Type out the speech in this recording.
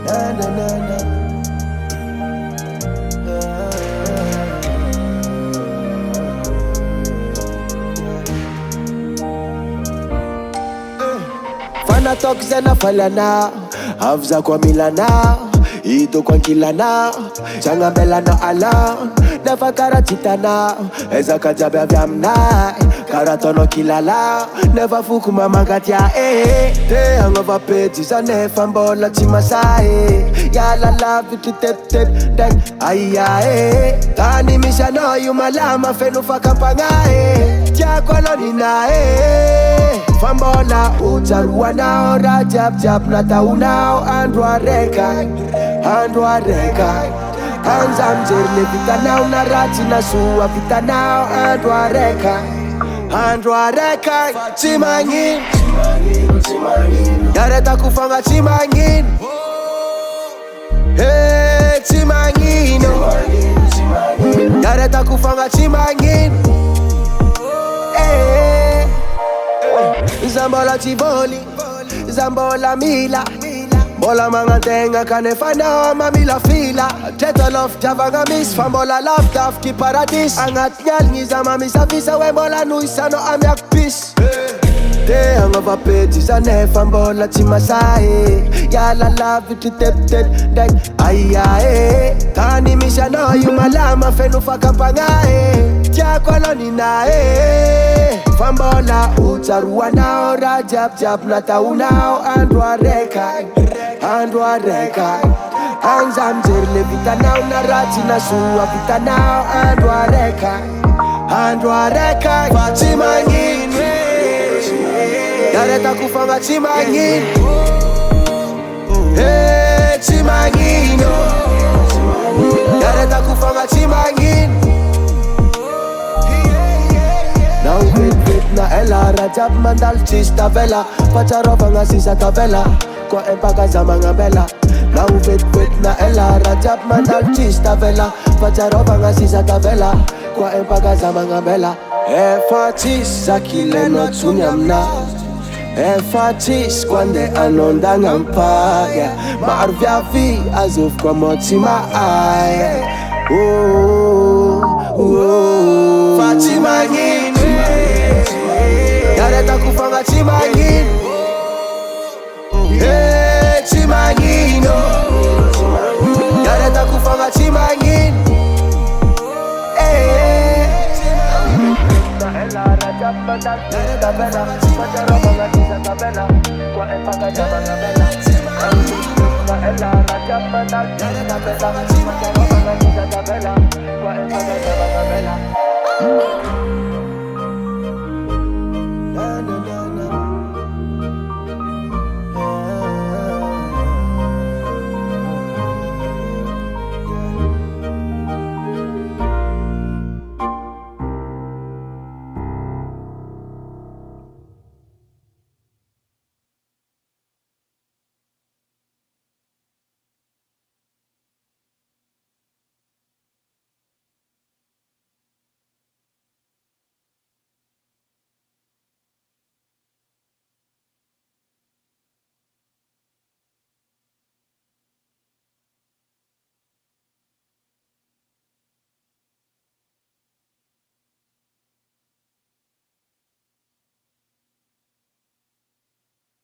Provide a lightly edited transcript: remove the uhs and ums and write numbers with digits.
Na na na na. Fana tokizana falana, avza kwa milana, ito kwa kilana, changa belana ala, nefa karatitana, eza kajabe vyamna, karatono kilala, nefa fukuma magatia te hangova peti sa nefa mbola chimasae, ya la la vitu tep tep dang, ayae, tani misha no yumalama fenu fakapangae, tia koloni nae. Fambola utarua nao rajab jab na taunao andwa rekai Anzam jirle vita nao na rati na suwa vita nao andwa rekai Chimangin Yareta kufanga chimangin Hey chimangino Yareta kufanga chimangin Hey Zambola chivoli, zambola mila Bola mangantenga kanefana mamila fila Teta love javanga miss, fambola love daf ki paradis Angat nyal ngiza mamisa visa wembola nuisa no amyak peace Te hangova peti sa nefa mbola chimasae Ya la la vitu tep tep dang ayae Tani misha no yumalama fenu fakapangae Tia koloni nae Fambola utarua nao rajab jab na taunao andwa rekai Anzam jirle vita nao na rati na suwa vita nao andwa rekai Chimangin Yareta kufanga chimangin Hey chimangino Yareta kufanga chimangin Now fit na ela rajab mandal chista vela Pacharova nga sisa tabela Kwa empaka za mga bela Now fit na ela rajab mandal chista vela Pacharova nga sisa tabela Kwa empaka za mga bela Efatis za kile no tsunyamna Efatis kwande anonda ngampa Maarvya vi azuf kwa motima aye Fatimangin Yareta kufanga chimangin Hey chimangino Yareta kufanga chimangin Ela rajab mandal chista vela Pacharoba nga sisa tabela Kwa empaka jabanga bela Ela rajab mandal chista vela Pacharoba nga sisa tabela Kwa empaka jabanga bela